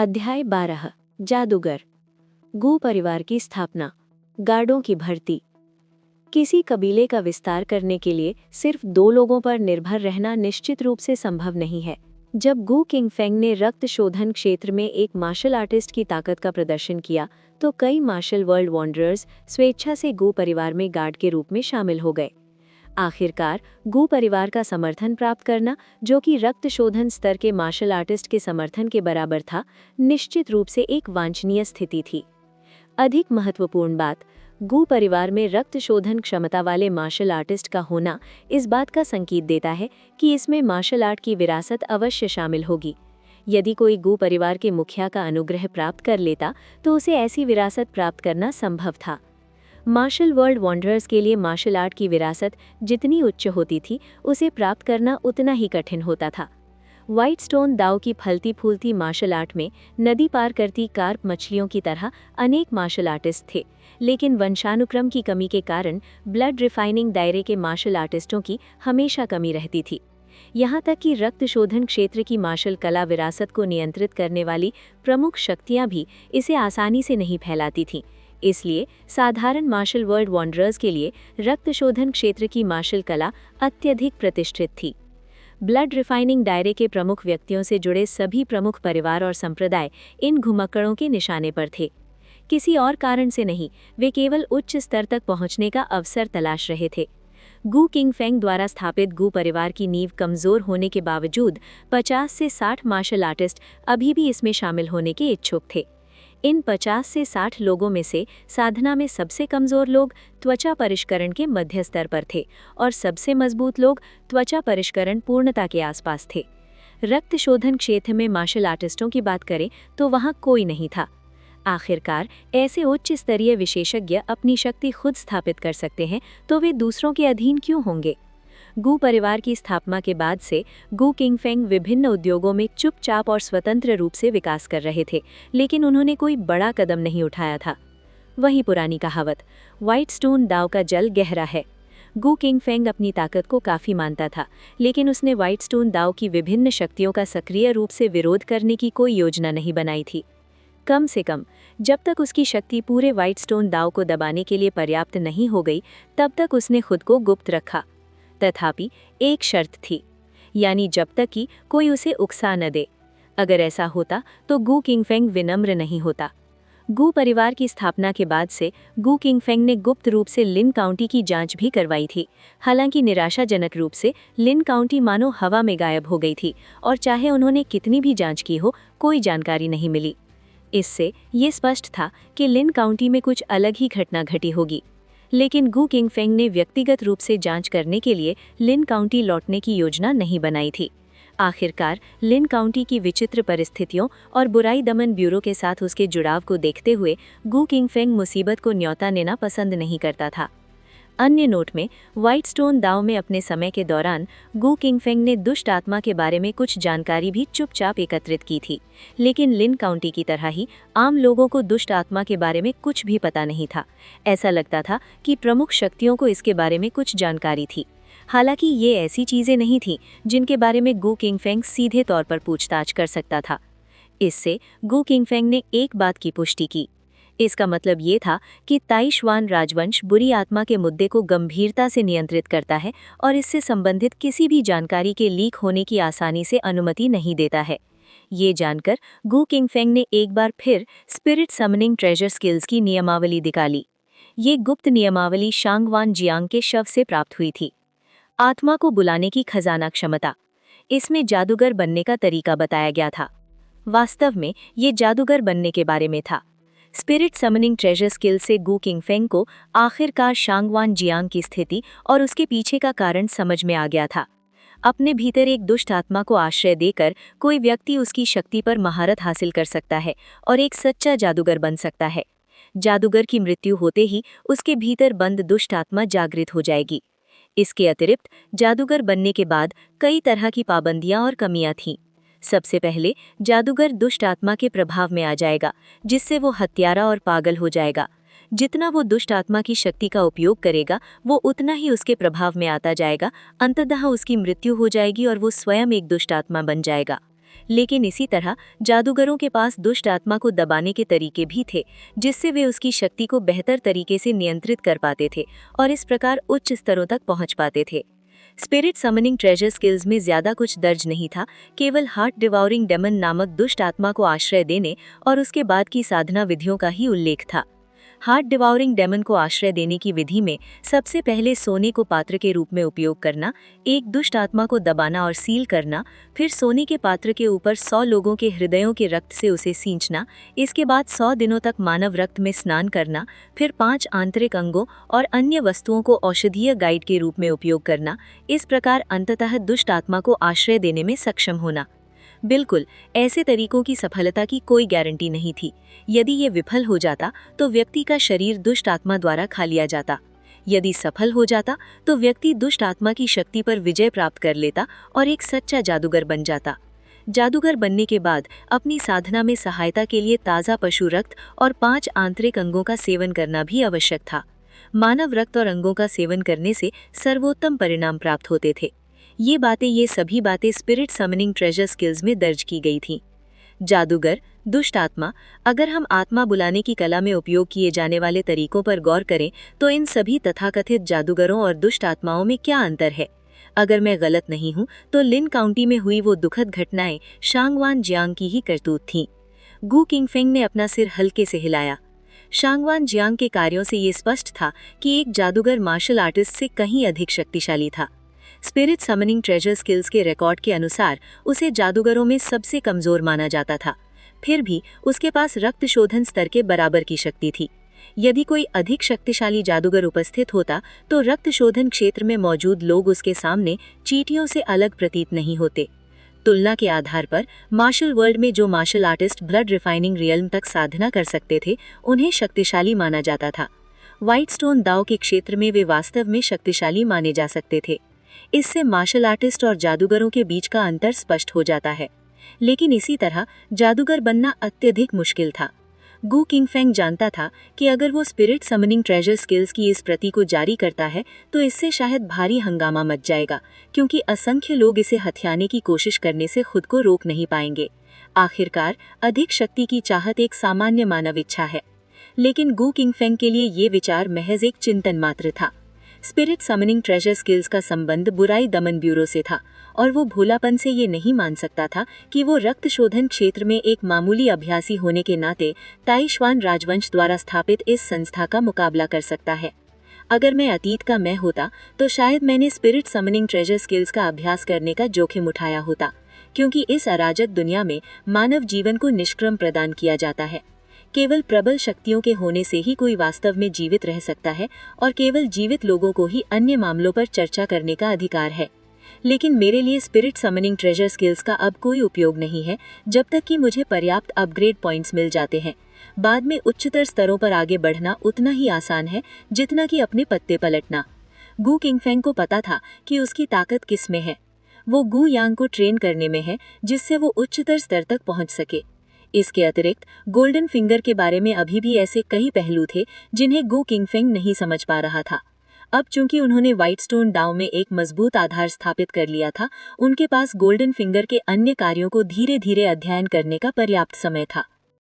अध्याय 12 जादूगर। गू परिवार की स्थापना, गार्डों की भर्ती। किसी कबीले का विस्तार करने के लिए सिर्फ 2 लोगों पर निर्भर रहना निश्चित रूप से संभव नहीं है। जब गू किंगफेंग ने रक्त शोधन क्षेत्र में एक मार्शल आर्टिस्ट की ताकत का प्रदर्शन किया, तो कई मार्शल वर्ल्ड वॉन्डरर्स स्वेच्छा से गू परिवार में गार्ड के रूप में शामिल हो गए। आखिरकार गू परिवार का समर्थन प्राप्त करना, जो कि रक्त शोधन स्तर के मार्शल आर्टिस्ट के समर्थन के बराबर था, निश्चित रूप से एक वांछनीय स्थिति थी। अधिक महत्वपूर्ण बात, गू परिवार में रक्त शोधन क्षमता वाले मार्शल आर्टिस्ट का होना इस बात का संकेत देता है कि इसमें मार्शल आर्ट की विरासत अवश्य शामिल होगी। यदि कोई गू परिवार के मुखिया का अनुग्रह प्राप्त कर लेता, तो उसे ऐसी विरासत प्राप्त करना संभव था। मार्शल वर्ल्ड वॉन्डरर्स के लिए मार्शल आर्ट की विरासत जितनी उच्च होती थी, उसे प्राप्त करना उतना ही कठिन होता था। व्हाइट स्टोन दाव की फलती फूलती मार्शल आर्ट में नदी पार करती कार्प मछलियों की तरह अनेक मार्शल आर्टिस्ट थे, लेकिन वंशानुक्रम की कमी के कारण ब्लड रिफाइनिंग दायरे के मार्शल आर्टिस्टों की हमेशा कमी रहती थी। यहाँ तक कि रक्त शोधन क्षेत्र की मार्शल कला विरासत को नियंत्रित करने वाली प्रमुख शक्तियाँ भी इसे आसानी से नहीं फैलाती थीं। इसलिए साधारण मार्शल वर्ल्ड वॉन्डरर्स के लिए रक्त शोधन क्षेत्र की मार्शल कला अत्यधिक प्रतिष्ठित थी। ब्लड रिफाइनिंग दायरे के प्रमुख व्यक्तियों से जुड़े सभी प्रमुख परिवार और संप्रदाय इन घुमक्कड़ों के निशाने पर थे। किसी और कारण से नहीं, वे केवल उच्च स्तर तक पहुंचने का अवसर तलाश रहे थे। गू किंगफेंग द्वारा स्थापित गू परिवार की नींव कमजोर होने के बावजूद 50 से 60 मार्शल आर्टिस्ट अभी भी इसमें शामिल होने के इच्छुक थे। इन 50 से 60 लोगों में से साधना में सबसे कमजोर लोग त्वचा परिष्करण के मध्य स्तर पर थे और सबसे मजबूत लोग त्वचा परिष्करण पूर्णता के आसपास थे। रक्त शोधन क्षेत्र में मार्शल आर्टिस्टों की बात करें तो वहां कोई नहीं था। आखिरकार ऐसे उच्च स्तरीय विशेषज्ञ अपनी शक्ति खुद स्थापित कर सकते हैं, तो वे दूसरों के अधीन क्यों होंगे? गू परिवार की स्थापना के बाद से गू किंगफेंग विभिन्न उद्योगों में चुपचाप और स्वतंत्र रूप से विकास कर रहे थे, लेकिन उन्होंने कोई बड़ा कदम नहीं उठाया था। वही पुरानी कहावत, व्हाइट स्टोन दाव का जल गहरा है। गू किंगफेंग अपनी ताकत को काफी मानता था, लेकिन उसने व्हाइट स्टोन दाव की विभिन्न शक्तियों का सक्रिय रूप से विरोध करने की कोई योजना नहीं बनाई थी। कम से कम जब तक उसकी शक्ति पूरे व्हाइट स्टोन दाव को दबाने के लिए पर्याप्त नहीं हो गई, तब तक उसने खुद को गुप्त रखा। तथापि एक शर्त थी, यानी जब तक कि कोई उसे उकसा न दे। अगर ऐसा होता तो गू किंगफेंग विनम्र नहीं होता। गू परिवार की स्थापना के बाद से गू किंगफेंग ने गुप्त रूप से लिन काउंटी की जांच भी करवाई थी। हालांकि निराशाजनक रूप से लिन काउंटी मानो हवा में गायब हो गई थी और चाहे उन्होंने कितनी भी जांच की हो, कोई जानकारी नहीं मिली। इससे ये स्पष्ट था कि लिन काउंटी में कुछ अलग ही घटना घटी होगी। लेकिन गू किंगफेंग ने व्यक्तिगत रूप से जांच करने के लिए लिन काउंटी लौटने की योजना नहीं बनाई थी। आखिरकार लिन काउंटी की विचित्र परिस्थितियों और बुराई दमन ब्यूरो के साथ उसके जुड़ाव को देखते हुए गू किंगफेंग मुसीबत को न्योता लेना पसंद नहीं करता था। अन्य नोट में, व्हाइट स्टोन दाव में अपने समय के दौरान गू किंगफेंग ने दुष्ट आत्मा के बारे में कुछ जानकारी भी चुपचाप एकत्रित की थी, लेकिन लिन काउंटी की तरह ही आम लोगों को दुष्ट आत्मा के बारे में कुछ भी पता नहीं था। ऐसा लगता था कि प्रमुख शक्तियों को इसके बारे में कुछ जानकारी थी। हालांकि ये ऐसी चीजें नहीं थीं जिनके बारे में गू किंगफेंग सीधे तौर पर पूछताछ कर सकता था। इससे गू किंगफेंग ने एक बात की पुष्टि की। इसका मतलब ये था कि ताइशवान राजवंश बुरी आत्मा के मुद्दे को गंभीरता से नियंत्रित करता है और इससे संबंधित किसी भी जानकारी के लीक होने की आसानी से अनुमति नहीं देता है। ये जानकर गू किंगफेंग ने एक बार फिर स्पिरिट समनिंग ट्रेजर स्किल्स की नियमावली निकाली। ये गुप्त नियमावली शांगवान जियांग के शव से प्राप्त हुई थी। आत्मा को बुलाने की खजाना क्षमता, इसमें जादूगर बनने का तरीका बताया गया था। वास्तव में ये जादूगर बनने के बारे में था। स्पिरिट समनिंग ट्रेजर स्किल से गू किंगफेंग को आखिरकार शांगवान जियांग की स्थिति और उसके पीछे का कारण समझ में आ गया था। अपने भीतर एक दुष्ट आत्मा को आश्रय देकर कोई व्यक्ति उसकी शक्ति पर महारत हासिल कर सकता है और एक सच्चा जादूगर बन सकता है। जादूगर की मृत्यु होते ही उसके भीतर बंद दुष्ट आत्मा जागृत हो जाएगी। इसके अतिरिक्त जादूगर बनने के बाद कई तरह की पाबंदियां और कमियां थीं। सबसे पहले जादूगर दुष्ट आत्मा के प्रभाव में आ जाएगा, जिससे वो हत्यारा और पागल हो जाएगा। जितना वो दुष्ट आत्मा की शक्ति का उपयोग करेगा, वो उतना ही उसके प्रभाव में आता जाएगा। अंततः उसकी मृत्यु हो जाएगी और वो स्वयं एक दुष्ट आत्मा बन जाएगा। लेकिन इसी तरह जादूगरों के पास दुष्ट आत्मा को दबाने के तरीके भी थे, जिससे वे उसकी शक्ति को बेहतर तरीके से नियंत्रित कर पाते थे और इस प्रकार उच्च स्तरों तक पहुंच पाते थे। स्पिरिट समनिंग ट्रेजर स्किल्स में ज्यादा कुछ दर्ज नहीं था, केवल हार्ट डिवाउरिंग डेमन नामक दुष्ट आत्मा को आश्रय देने और उसके बाद की साधना विधियों का ही उल्लेख था। हार्ट डिवाउरिंग डेमन को आश्रय देने की विधि में सबसे पहले सोने को पात्र के रूप में उपयोग करना, एक दुष्ट आत्मा को दबाना और सील करना, फिर सोने के पात्र के ऊपर 100 लोगों के हृदयों के रक्त से उसे सींचना, इसके बाद 100 दिनों तक मानव रक्त में स्नान करना, फिर 5 आंतरिक अंगों और अन्य वस्तुओं को औषधीय गाइड के रूप में उपयोग करना, इस प्रकार अंततः दुष्ट आत्मा को आश्रय देने में सक्षम होना। बिल्कुल, ऐसे तरीकों की सफलता की कोई गारंटी नहीं थी। यदि ये विफल हो जाता तो व्यक्ति का शरीर दुष्ट आत्मा द्वारा खा लिया जाता। यदि सफल हो जाता तो व्यक्ति दुष्ट आत्मा की शक्ति पर विजय प्राप्त कर लेता और एक सच्चा जादूगर बन जाता। जादूगर बनने के बाद अपनी साधना में सहायता के लिए ताज़ा पशु रक्त और 5 आंतरिक अंगों का सेवन करना भी आवश्यक था। मानव रक्त और अंगों का सेवन करने से सर्वोत्तम परिणाम प्राप्त होते थे। ये सभी बातें स्पिरिट समनिंग ट्रेजर स्किल्स में दर्ज की गई थीं। जादूगर, दुष्ट आत्मा। अगर हम आत्मा बुलाने की कला में उपयोग किए जाने वाले तरीकों पर गौर करें तो इन सभी तथाकथित जादूगरों और दुष्ट आत्माओं में क्या अंतर है? अगर मैं गलत नहीं हूं तो लिन काउंटी में हुई वो दुखद घटनाएं शांगवान जियांग की ही करतूत थीं। गु किंगफेंग ने अपना सिर हल्के से हिलाया। शांगवान जियांग के कार्यों से ये स्पष्ट था कि एक जादूगर मार्शल आर्टिस्ट से कहीं अधिक शक्तिशाली था। स्पिरिट समनिंग ट्रेजर स्किल्स के रिकॉर्ड के अनुसार उसे जादूगरों में सबसे कमजोर माना जाता था। फिर भी उसके पास रक्त शोधन स्तर के बराबर की शक्ति थी। यदि कोई अधिक शक्तिशाली जादूगर उपस्थित होता तो रक्त शोधन क्षेत्र में मौजूद लोग उसके सामने चींटियों से अलग प्रतीत नहीं होते। तुलना के आधार पर मार्शल वर्ल्ड में जो martial artist blood refining realm तक साधना कर सकते थे, उन्हें शक्तिशाली माना जाता था। व्हाइट स्टोन दाव के क्षेत्र में वे वास्तव में शक्तिशाली माने जा सकते थे। इससे मार्शल आर्टिस्ट और जादूगरों के बीच का अंतर स्पष्ट हो जाता है। लेकिन इसी तरह जादूगर बनना अत्यधिक मुश्किल था। गु किंगफेंग जानता था कि अगर वो स्पिरिट समनिंग ट्रेजर स्किल्स की इस प्रति को जारी करता है तो इससे शायद भारी हंगामा मच जाएगा, क्योंकि असंख्य लोग इसे हथियाने की कोशिश करने से खुद को रोक नहीं पाएंगे। आखिरकार अधिक शक्ति की चाहत एक सामान्य मानव इच्छा है। लेकिन गु किंगफेंग के लिए ये विचार महज एक चिंतन मात्र था। स्पिरिट समनिंग ट्रेजर स्किल्स का संबंध बुराई दमन ब्यूरो से था और वो भोलापन से ये नहीं मान सकता था कि वो रक्त शोधन क्षेत्र में एक मामूली अभ्यासी होने के नाते ताइशवान राजवंश द्वारा स्थापित इस संस्था का मुकाबला कर सकता है। अगर मैं अतीत का मैं होता तो शायद मैंने स्पिरिट समनिंग ट्रेजर स्किल्स का अभ्यास करने का जोखिम उठाया होता, क्योंकि इस अराजक दुनिया में मानव जीवन को निष्क्रम प्रदान किया जाता है। केवल प्रबल शक्तियों के होने से ही कोई वास्तव में जीवित रह सकता है और केवल जीवित लोगों को ही अन्य मामलों पर चर्चा करने का अधिकार है। लेकिन मेरे लिए स्पिरिट समनिंग ट्रेजर स्किल्स का अब कोई उपयोग नहीं है जब तक कि मुझे पर्याप्त अपग्रेड पॉइंट्स मिल जाते हैं। बाद में उच्चतर स्तरों पर आगे बढ़ना उतना ही आसान है जितना कि अपने पत्ते पलटना। गु किंगफेंग को पता था कि उसकी ताकत किस में है। वो गु यांग को ट्रेन करने में है जिससे वो उच्चतर स्तर तक पहुंच सके। इसके अतिरिक्त गोल्डन फिंगर के बारे में अभी भी ऐसे कई पहलू थे जिन्हें गु किंगफेंग नहीं समझ पा रहा था। अब चूंकि उन्होंने व्हाइट स्टोन दाव में एक मजबूत आधार स्थापित कर लिया था, उनके पास गोल्डन फिंगर के अन्य कार्यों को धीरे धीरे अध्ययन करने का पर्याप्त समय था।